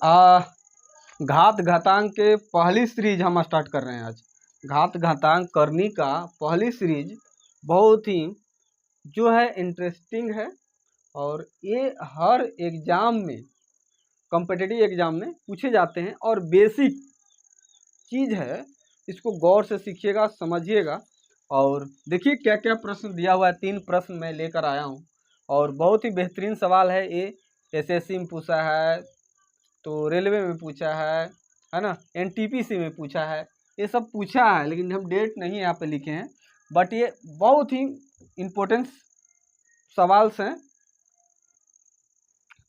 आ घात घातांक के पहली सीरीज हम स्टार्ट कर रहे हैं आज। घात घातांक करनी का पहली सीरीज बहुत ही जो है इंटरेस्टिंग है और ये हर एग्ज़ाम में, कॉम्पिटिटिव एग्ज़ाम में पूछे जाते हैं और बेसिक चीज़ है, इसको गौर से सीखिएगा, समझिएगा। और देखिए क्या क्या प्रश्न दिया हुआ है। 3 प्रश्न मैं लेकर आया हूँ और बहुत ही बेहतरीन सवाल है ये। एसएससी में पूछा है, तो रेलवे में पूछा है ना, एनटीपीसी में पूछा है, ये सब पूछा है, लेकिन हम डेट नहीं यहाँ पे लिखे हैं। बट ये बहुत ही इम्पोर्टेंट सवाल हैं।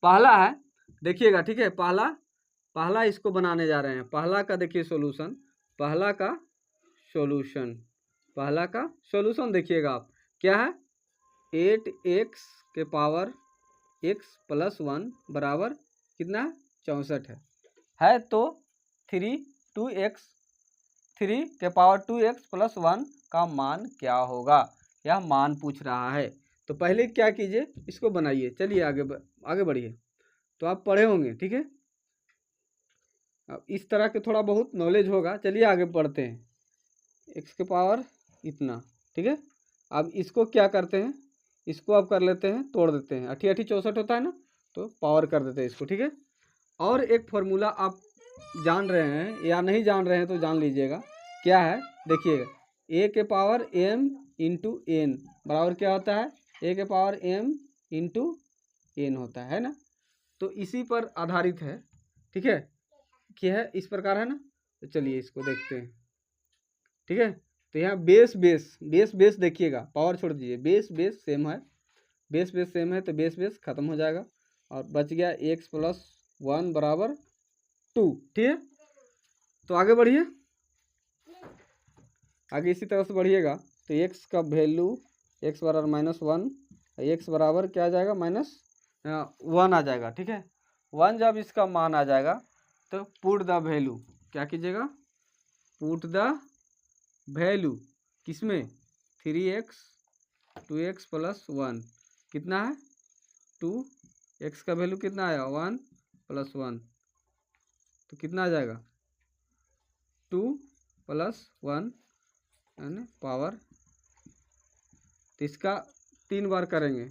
पहला है, देखिएगा, ठीक है। पहला इसको बनाने जा रहे हैं। पहला का देखिए सॉल्यूशन, पहला का सॉल्यूशन देखिएगा आप, क्या है। 8x के पावर x + 1 बराबर कितना है, 64 है। तो 2x 3 के पावर 2x + 1 का मान क्या होगा, यह मान पूछ रहा है। तो पहले क्या कीजिए, इसको बनाइए। चलिए आगे बढ़िए। तो आप पढ़े होंगे, ठीक है। अब इस तरह के थोड़ा बहुत नॉलेज होगा। चलिए आगे पढ़ते हैं। x के पावर इतना, ठीक है। अब इसको क्या करते हैं, इसको आप कर लेते हैं, तोड़ देते हैं। 8 8 64 होता है ना, तो पावर कर देते हैं इसको, ठीक है। और एक फॉर्मूला आप जान रहे हैं या नहीं जान रहे हैं तो जान लीजिएगा, क्या है। देखिएगा, a के पावर m × n बराबर क्या होता है, a के पावर m × n होता है ना। तो इसी पर आधारित है, ठीक है। क्या है, इस प्रकार है ना। तो चलिए इसको देखते हैं, ठीक है। तो यहाँ बेस देखिएगा, पावर छोड़ दीजिए, बेस सेम है। बेस सेम है तो बेस खत्म हो जाएगा और बच गया x + 1 बराबर 2, ठीक है। तो आगे बढ़िए, आगे इसी तरह से बढ़िएगा। तो x का वैल्यू, x बराबर -1, x बराबर क्या आ जाएगा, -1 आ जाएगा, ठीक है। 1 जब इसका मान आ जाएगा तो पुट द वैल्यू, क्या कीजिएगा, पुट द वैल्यू किसमें, 3x 2x + 1 कितना है 2, x का वैल्यू कितना आया 1 + 1, तो कितना आ जाएगा 2 + 1 यानी पावर। तो इसका 3 बार करेंगे,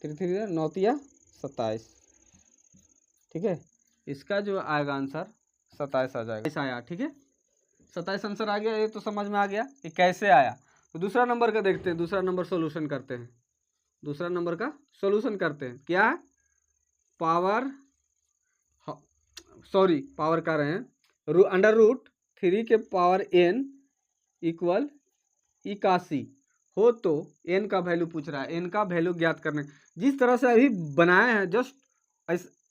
3 3 9 × 27, ठीक है। इसका जो आएगा आंसर 27 आ जाएगा, ऐसा आया, ठीक है। 27 आंसर आ गया। ये तो समझ में आ गया कि कैसे आया। तो दूसरा नंबर का देखते हैं, दूसरा नंबर सोल्यूशन करते हैं। दूसरा नंबर का सोल्यूशन करते हैं, क्या है, पावर कर रहे हैं, √3 के पावर n = 81 हो तो n का वैल्यू पूछ रहा है। n का वैल्यू ज्ञात करने, जिस तरह से अभी बनाया है जस्ट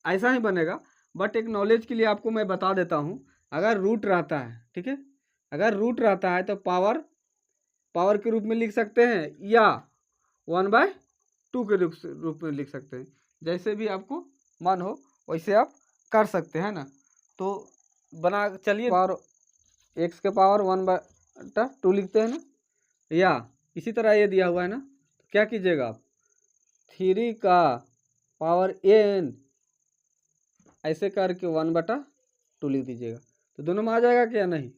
ऐसा ही बनेगा। बट एक नॉलेज के लिए आपको मैं बता देता हूँ, अगर रूट रहता है, ठीक है, अगर रूट रहता है तो पावर के रूप में लिख सकते हैं या 1/2 के रूप में लिख सकते हैं। जैसे भी आपको मन हो वैसे आप कर सकते हैं ना। तो चलिए पावर x के पावर 1/2 लिखते हैं ना, या इसी तरह ये दिया हुआ है ना, तो क्या कीजिएगा आप, 3 का पावर n ऐसे करके 1/2 लिख दीजिएगा। तो दोनों में आ जाएगा क्या, नहीं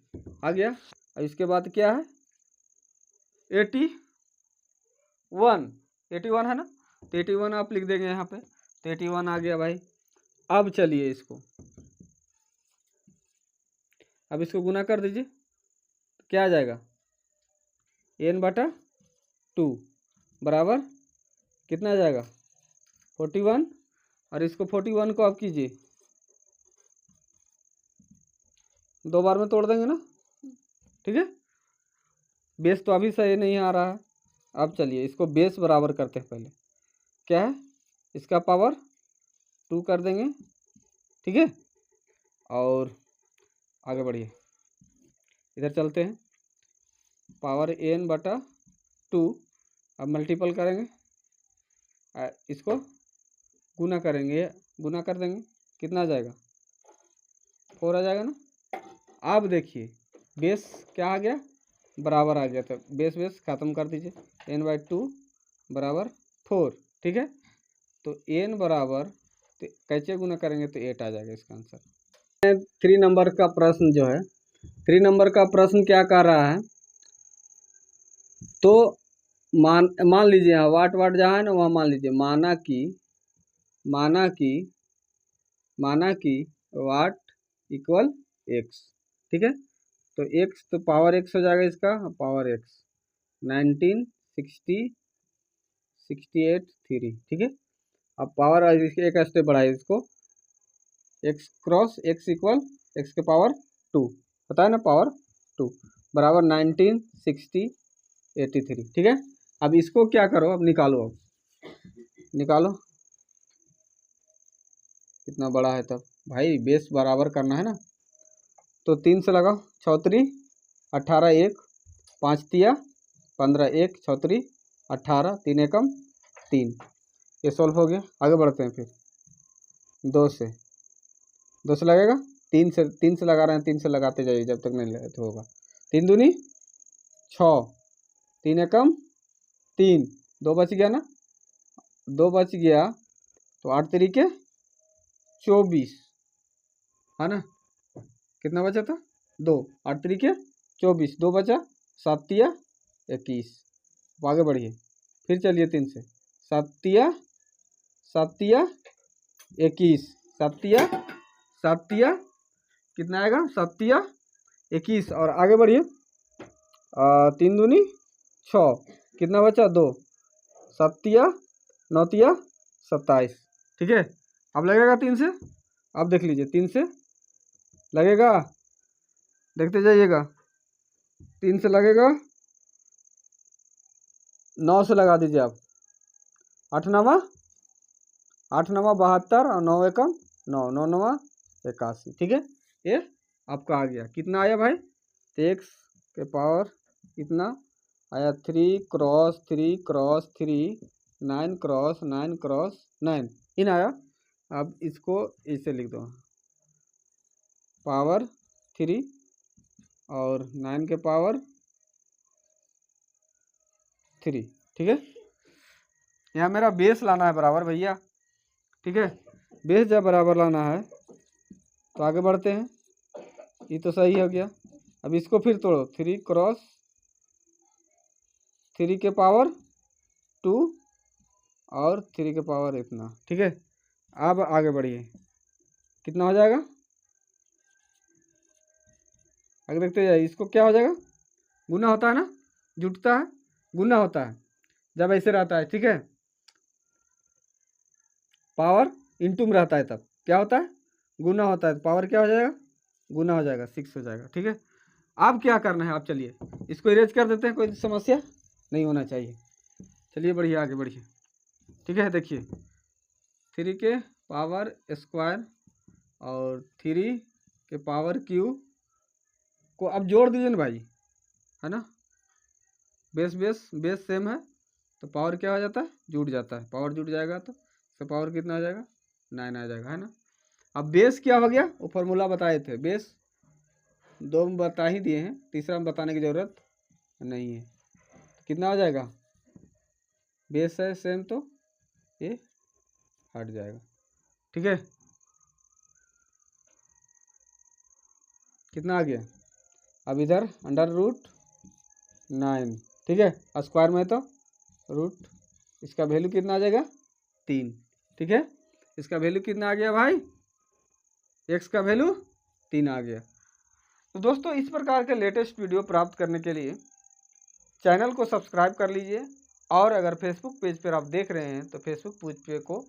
आ गया। और इसके बाद क्या है, 81 है ना, तो 81 आप लिख देंगे यहाँ पे। तो 81 आ गया भाई। अब चलिए इसको गुना कर दीजिए, तो क्या आ जाएगा, n/2 बराबर कितना आ जाएगा 41। और इसको 41 को आप कीजिए, 2 बार में तोड़ देंगे ना, ठीक है। बेस तो अभी सही नहीं आ रहा है। अब चलिए इसको बेस बराबर करते हैं। पहले क्या है, इसका पावर 2 कर देंगे, ठीक है। और आगे बढ़िए, इधर चलते हैं, पावर n/2 अब मल्टीपल करेंगे, इसको गुना करेंगे, गुना कर देंगे, कितना आ जाएगा 4 आ जाएगा ना। अब देखिए बेस क्या आ गया, बराबर आ गया। तो बेस खत्म कर दीजिए, n/2 बराबर 4, ठीक है। तो n बराबर तो कैसे गुना करेंगे तो 8 आ जाएगा इसका आंसर। 3 नंबर का प्रश्न जो है, 3 नंबर का प्रश्न क्या कह रहा है, तो मान लीजिए यहाँ वाट जहाँ है ना वहाँ मान लीजिए माना कि वाट इक्वल एक्स, ठीक है। तो एक्स तो पावर एक्स हो जाएगा इसका, पावर एक्स 19 60 68 3, ठीक है। अब पावर एक स्टेप बढ़ाइए इसको, x cross x equal x के पावर 2 होता है ना, पावर 2 बराबर 19 60 83, ठीक है। अब इसको क्या करो, अब निकालो, निकालो कितना बड़ा है, तब भाई बेस बराबर करना है ना। तो 3 से लगाओ, 6 3 18 1 5 तिया 15 1 6 3 18 3 एकम 3, ये सॉल्व हो गया। आगे बढ़ते हैं फिर 2 से लगेगा, 3 से लगा रहे हैं, 3 से लगाते जाइए जब तक नहीं लगे तो होगा। 3 दूनी 6 3 एकम 3, 2 बच गया ना, 2 बच गया तो 8 तरीके 24 है ना, कितना बचा था 2, 8 तरीके 24, 2 बचा 7 तिया 21। आगे बढ़िए फिर चलिए 3 से, 7 तिया 21, 7 तिया कितना आएगा, 7 तिया 21। और आगे बढ़िए 3 दूनी 6, कितना बचा 2, 7 तिया 9 तिया 27, ठीक है। अब लगेगा 3 से, अब देख लीजिए 3 से लगेगा, देखते जाइएगा 3 से लगेगा, 9 से लगा दीजिए आप, 8 नवा 72 और 9 एकम 9, 9 नवा 81, ठीक है। ये आपका आ गया, कितना आया भाई, एक्स के पावर इतना आया 3 क्रॉस 3 क्रॉस 3 9 क्रॉस 9 क्रॉस 9 इन आया। अब इसको ऐसे लिख दो, पावर 3 और 9 के पावर 3, ठीक है। यहाँ मेरा बेस लाना है बराबर भैया, ठीक है। बेस जब बराबर लाना है तो आगे बढ़ते हैं, ये तो सही हो गया। अब इसको फिर तोड़ो, 3 क्रॉस 3 के पावर 2 और 3 के पावर इतना, ठीक है। अब आगे बढ़िए, कितना हो जाएगा, आगे देखते जाइए, इसको क्या हो जाएगा, गुना होता है ना, जुटता है, गुना होता है जब ऐसे रहता है, ठीक है। पावर इनटू में रहता है तब क्या होता है, गुना होता है, पावर क्या हो जाएगा, गुना हो जाएगा, 6 हो जाएगा, ठीक है। अब क्या करना है, आप चलिए इसको इरेज कर देते हैं, कोई समस्या नहीं होना चाहिए। चलिए बढ़िया आगे बढ़िए, ठीक है। देखिए 3 के पावर स्क्वायर और 3 के पावर क्यूब को अब जोड़ दीजिए ना भाई, है ना, बेस सेम है तो पावर क्या हो जाता है, जुड़ जाता है, पावर जुड़ जाएगा तो पावर कितना आ जाएगा, 9 आ जाएगा, है ना। अब बेस क्या हो गया, वो फॉर्मूला बताए थे, बेस 2 में बता ही दिए हैं, तीसरा में बताने की ज़रूरत नहीं है। कितना हो जाएगा, बेस है सेम तो ये हट जाएगा, ठीक है। कितना आ गया, अब इधर √9, ठीक है, स्क्वायर में तो रूट, इसका वैल्यू कितना आ जाएगा 3, ठीक है। इसका वैल्यू कितना आ गया भाई, एक्स का वैल्यू 3 आ गया। तो दोस्तों इस प्रकार के लेटेस्ट वीडियो प्राप्त करने के लिए चैनल को सब्सक्राइब कर लीजिए, और अगर फेसबुक पेज पर आप देख रहे हैं तो फेसबुक पेज को